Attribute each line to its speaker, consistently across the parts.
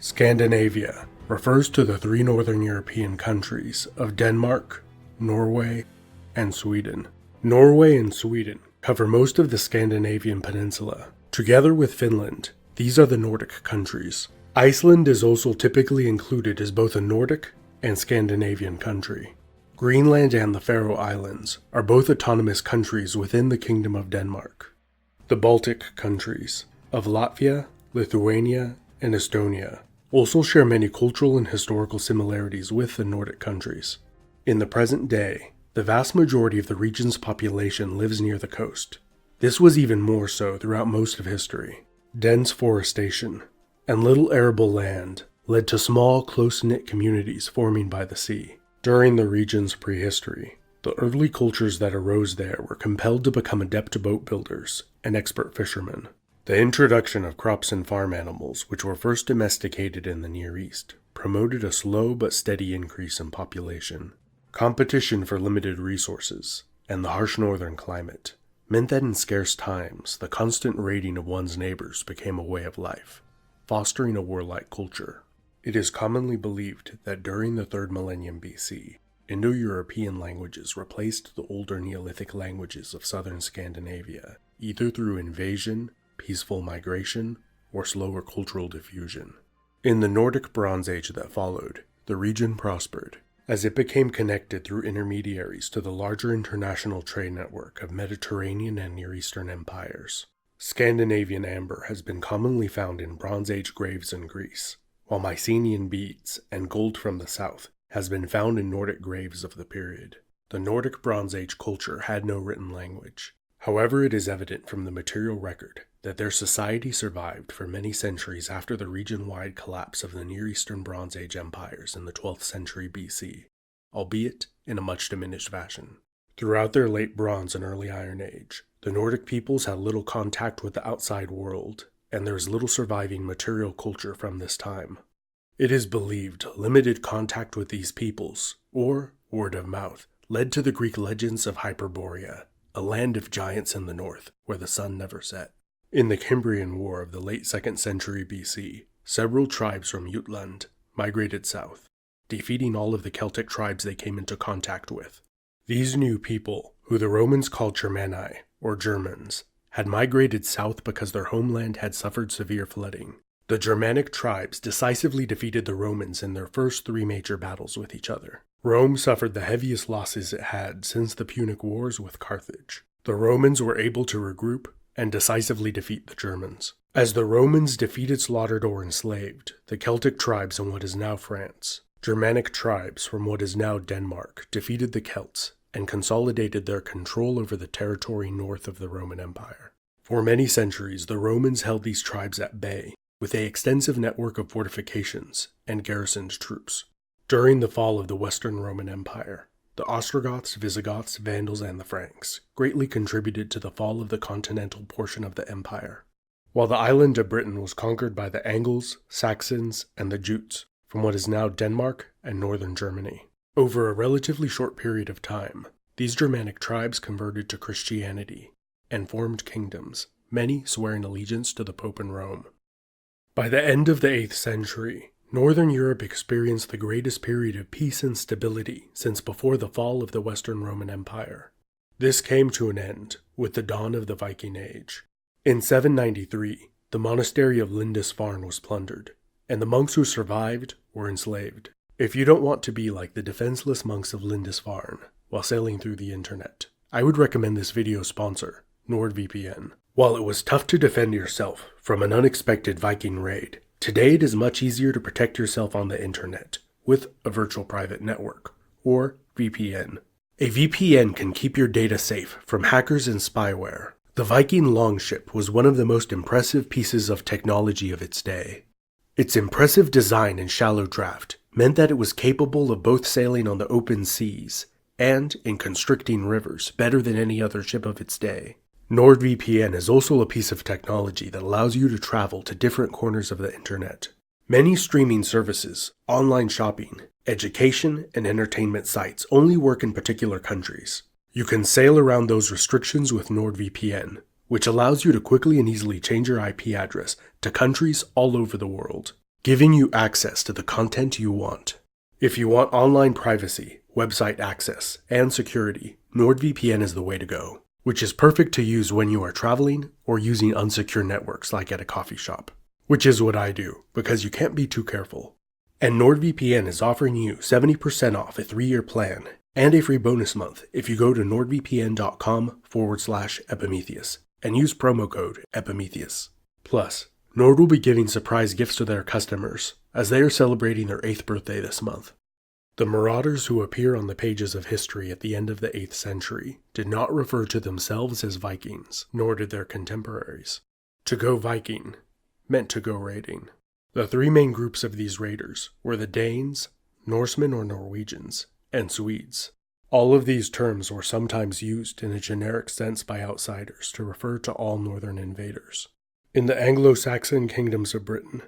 Speaker 1: Scandinavia refers to the three northern European countries of Denmark, Norway, and Sweden. Norway and Sweden cover most of the Scandinavian peninsula. Together with Finland, these are the Nordic countries. Iceland is also typically included as both a Nordic and Scandinavian country. Greenland and the Faroe Islands are both autonomous countries within the Kingdom of Denmark. The Baltic countries of Latvia, Lithuania, and Estonia also share many cultural and historical similarities with the Nordic countries. In the present day, the vast majority of the region's population lives near the coast. This was even more so throughout most of history. Dense forestation and little arable land led to small, close-knit communities forming by the sea. During the region's prehistory, the early cultures that arose there were compelled to become adept boat builders and expert fishermen. The introduction of crops and farm animals, which were first domesticated in the Near East, promoted a slow but steady increase in population. Competition for limited resources and the harsh northern climate meant that in scarce times, the constant raiding of one's neighbors became a way of life, fostering a warlike culture. It is commonly believed that during the 3rd millennium BC, Indo-European languages replaced the older Neolithic languages of southern Scandinavia, either through invasion, peaceful migration, or slower cultural diffusion. In the Nordic Bronze Age that followed, the region prospered, as it became connected through intermediaries to the larger international trade network of Mediterranean and Near Eastern empires. Scandinavian amber has been commonly found in Bronze Age graves in Greece, while Mycenaean beads and gold from the south has been found in Nordic graves of the period. The Nordic Bronze Age culture had no written language. However, it is evident from the material record that their society survived for many centuries after the region-wide collapse of the Near Eastern Bronze Age empires in the 12th century BC, albeit in a much diminished fashion. Throughout their late Bronze and early Iron Age, the Nordic peoples had little contact with the outside world, and there is little surviving material culture from this time. It is believed limited contact with these peoples, or word of mouth, led to the Greek legends of Hyperborea, a land of giants in the north, where the sun never set. In the Cimbrian War of the late 2nd century BC, several tribes from Jutland migrated south, defeating all of the Celtic tribes they came into contact with. These new people, who the Romans called Germani, or Germans, had migrated south because their homeland had suffered severe flooding. The Germanic tribes decisively defeated the Romans in their first 3 major battles with each other. Rome suffered the heaviest losses it had since the Punic Wars with Carthage. The Romans were able to regroup and decisively defeat the Germans. As the Romans defeated, slaughtered, or enslaved the Celtic tribes in what is now France, Germanic tribes from what is now Denmark defeated the Celts and consolidated their control over the territory north of the Roman Empire. For many centuries, the Romans held these tribes at bay, with an extensive network of fortifications and garrisoned troops. During the fall of the Western Roman Empire, the Ostrogoths, Visigoths, Vandals, and the Franks greatly contributed to the fall of the continental portion of the empire, while the island of Britain was conquered by the Angles, Saxons, and the Jutes from what is now Denmark and northern Germany. Over a relatively short period of time, these Germanic tribes converted to Christianity and formed kingdoms, many swearing allegiance to the Pope in Rome. By the end of the 8th century, Northern Europe experienced the greatest period of peace and stability since before the fall of the Western Roman Empire. This came to an end with the dawn of the Viking Age. In 793, the monastery of Lindisfarne was plundered, and the monks who survived were enslaved. If you don't want to be like the defenseless monks of Lindisfarne while sailing through the internet, I would recommend this video sponsor, NordVPN. While it was tough to defend yourself from an unexpected Viking raid, today it is much easier to protect yourself on the internet with a virtual private network, or VPN. A VPN can keep your data safe from hackers and spyware. The Viking longship was one of the most impressive pieces of technology of its day. Its impressive design and shallow draft meant that it was capable of both sailing on the open seas and in constricting rivers better than any other ship of its day. NordVPN is also a piece of technology that allows you to travel to different corners of the internet. Many streaming services, online shopping, education, and entertainment sites only work in particular countries. You can sail around those restrictions with NordVPN, which allows you to quickly and easily change your IP address to countries all over the world. giving you access to the content you want. If you want online privacy, website access, and security, NordVPN is the way to go, which is perfect to use when you are traveling or using unsecure networks like at a coffee shop, which is what I do because you can't be too careful. And NordVPN is offering you 70% off a 3-year plan and a free bonus month if you go to nordvpn.com/Epimetheus and use promo code Epimetheus. Plus, Nord will be giving surprise gifts to their customers as they are celebrating their 8th birthday this month. The marauders who appear on the pages of history at the end of the 8th century did not refer to themselves as Vikings, nor did their contemporaries. To go Viking meant to go raiding. The 3 main groups of these raiders were the Danes, Norsemen or Norwegians, and Swedes. All of these terms were sometimes used in a generic sense by outsiders to refer to all northern invaders. In the Anglo-Saxon kingdoms of Britain,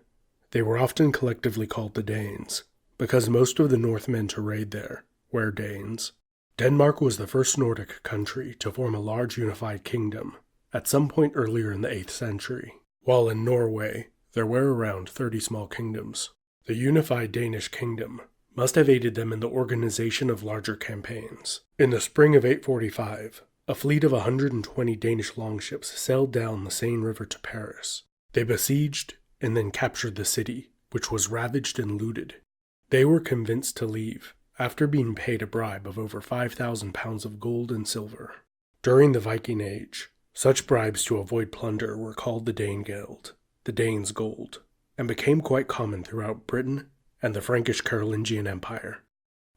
Speaker 1: they were often collectively called the Danes, because most of the Northmen to raid there were Danes. Denmark was the first Nordic country to form a large unified kingdom at some point earlier in the 8th century, while in Norway there were around 30 small kingdoms. The unified Danish kingdom must have aided them in the organization of larger campaigns. In the spring of 845, a fleet of 120 Danish longships sailed down the Seine River to Paris. They besieged and then captured the city, which was ravaged and looted. They were convinced to leave after being paid a bribe of over 5,000 pounds of gold and silver. During the Viking Age, such bribes to avoid plunder were called the Danegeld, the Danes' gold, and became quite common throughout Britain and the Frankish Carolingian Empire.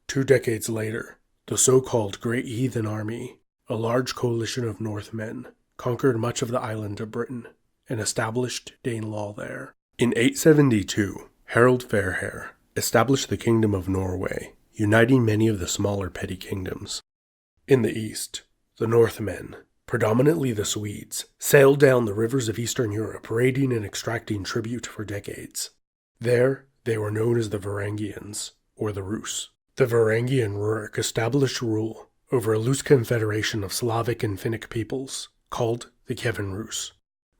Speaker 1: 2 decades later, the so-called Great Heathen Army, a large coalition of Northmen, conquered much of the island of Britain and established Danelaw there. In 872, Harold Fairhair established the Kingdom of Norway, uniting many of the smaller petty kingdoms. In the east, the Northmen, predominantly the Swedes, sailed down the rivers of Eastern Europe, raiding and extracting tribute for decades. There, they were known as the Varangians, or the Rus. The Varangian Rurik established rule over a loose confederation of Slavic and Finnic peoples, called the Kievan Rus.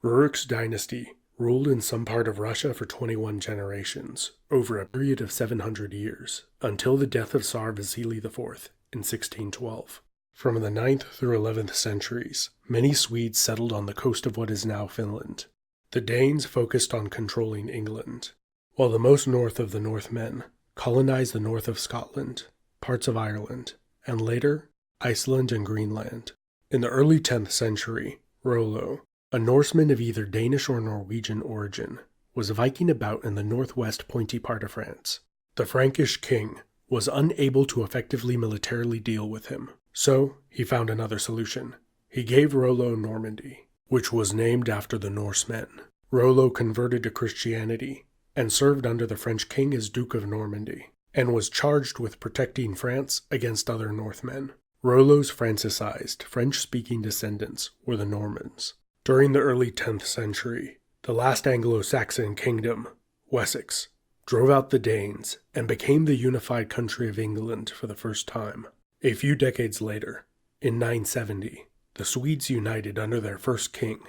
Speaker 1: Rurik's dynasty ruled in some part of Russia for 21 generations, over a period of 700 years, until the death of Tsar Vasily IV in 1612. From the 9th through 11th centuries, many Swedes settled on the coast of what is now Finland. The Danes focused on controlling England, while the most north of the Northmen colonized the north of Scotland, parts of Ireland, and later, Iceland and Greenland. In the early 10th century, Rollo, a Norseman of either Danish or Norwegian origin, was Viking about in the northwest pointy part of France. The Frankish king was unable to effectively militarily deal with him, so he found another solution. He gave Rollo Normandy, which was named after the Norsemen. Rollo converted to Christianity and served under the French king as Duke of Normandy, and was charged with protecting France against other Northmen. Rollo's Francisized, French-speaking descendants were the Normans. During the early 10th century, the last Anglo-Saxon kingdom, Wessex, drove out the Danes and became the unified country of England for the first time. A few decades later, in 970, the Swedes united under their first king,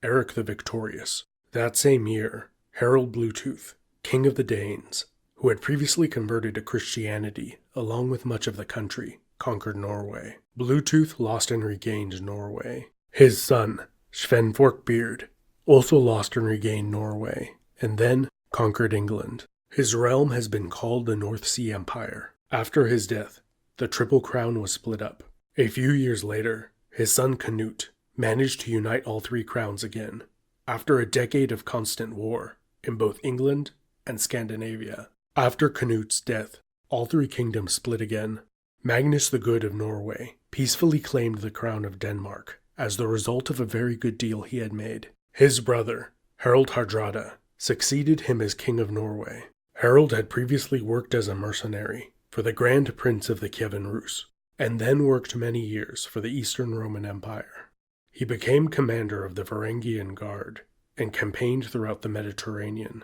Speaker 1: Eric the Victorious. That same year, Harold Bluetooth, king of the Danes, who had previously converted to Christianity along with much of the country, conquered Norway. Bluetooth lost and regained Norway. His son, Sven Forkbeard, also lost and regained Norway, and then conquered England. His realm has been called the North Sea Empire. After his death, the Triple Crown was split up. A few years later, his son Canute managed to unite all 3 crowns again, after a decade of constant war in both England and Scandinavia. After Canute's death, all 3 kingdoms split again. Magnus the Good of Norway peacefully claimed the crown of Denmark as the result of a very good deal he had made. His brother, Harald Hardrada, succeeded him as King of Norway. Harald had previously worked as a mercenary for the Grand Prince of the Kievan Rus, and then worked many years for the Eastern Roman Empire. He became commander of the Varangian Guard and campaigned throughout the Mediterranean.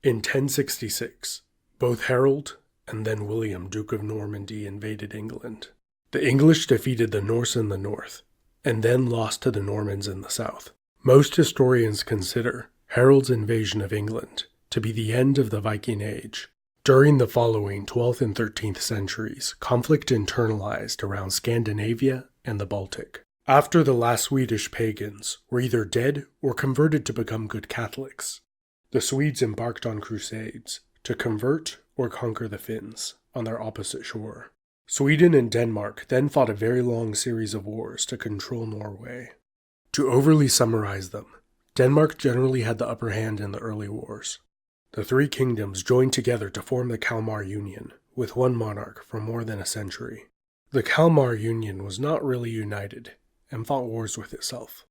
Speaker 1: In 1066, both Harold and then William, Duke of Normandy, invaded England. The English defeated the Norse in the north, and then lost to the Normans in the south. Most historians consider Harold's invasion of England to to be the end of the Viking Age. During the following 12th and 13th centuries, conflict internalized around Scandinavia and the Baltic. After the last Swedish pagans were either dead or converted to become good Catholics, the Swedes embarked on crusades to convert or conquer the Finns on their opposite shore. Sweden and Denmark then fought a very long series of wars to control Norway. To overly summarize them, Denmark generally had the upper hand in the early wars. The three kingdoms joined together to form the Kalmar Union, with one monarch for more than a century. The Kalmar Union was not really united, and fought wars with itself.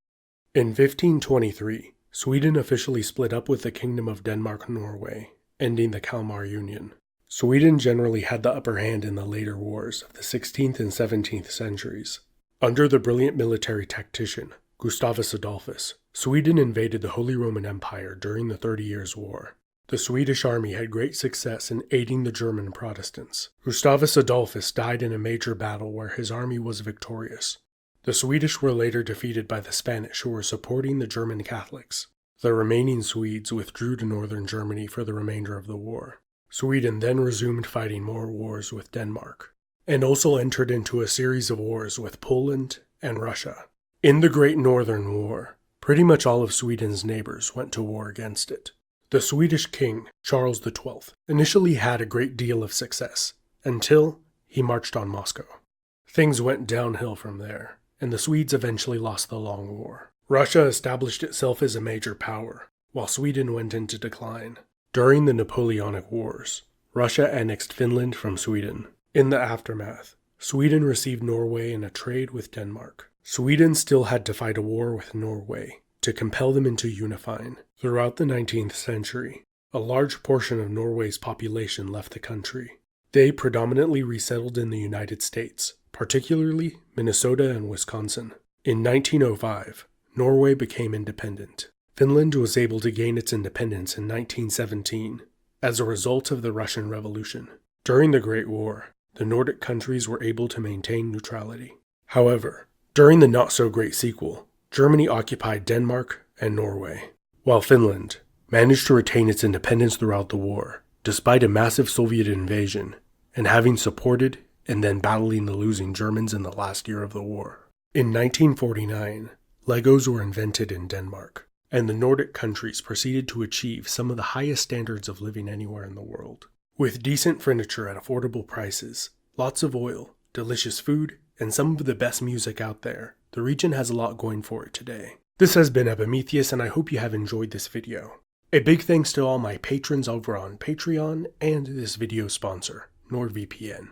Speaker 1: In 1523, Sweden officially split up with the Kingdom of Denmark-Norway, ending the Kalmar Union. Sweden generally had the upper hand in the later wars of the 16th and 17th centuries. Under the brilliant military tactician, Gustavus Adolphus, Sweden invaded the Holy Roman Empire during the 30 Years' War. The Swedish army had great success in aiding the German Protestants. Gustavus Adolphus died in a major battle where his army was victorious. The Swedish were later defeated by the Spanish, who were supporting the German Catholics. The remaining Swedes withdrew to northern Germany for the remainder of the war. Sweden then resumed fighting more wars with Denmark, and also entered into a series of wars with Poland and Russia. In the Great Northern War, pretty much all of Sweden's neighbors went to war against it. The Swedish king, Charles XII, initially had a great deal of success, until he marched on Moscow. Things went downhill from there, and the Swedes eventually lost the long war. Russia established itself as a major power, while Sweden went into decline. During the Napoleonic Wars, Russia annexed Finland from Sweden. In the aftermath, Sweden received Norway in a trade with Denmark. Sweden still had to fight a war with Norway to compel them into unifying. Throughout the 19th century, a large portion of Norway's population left the country. They predominantly resettled in the United States, particularly Minnesota and Wisconsin. In 1905, Norway became independent. Finland was able to gain its independence in 1917 as a result of the Russian Revolution. During the Great War, the Nordic countries were able to maintain neutrality. However, during the not-so-great sequel, Germany occupied Denmark and Norway, while Finland managed to retain its independence throughout the war, despite a massive Soviet invasion and having supported and then battling the losing Germans in the last year of the war. In 1949, Legos were invented in Denmark, and the Nordic countries proceeded to achieve some of the highest standards of living anywhere in the world. With decent furniture at affordable prices, lots of oil, delicious food, and some of the best music out there, the region has a lot going for it today. This has been Epimetheus, and I hope you have enjoyed this video. A big thanks to all my patrons over on Patreon and this video sponsor, NordVPN.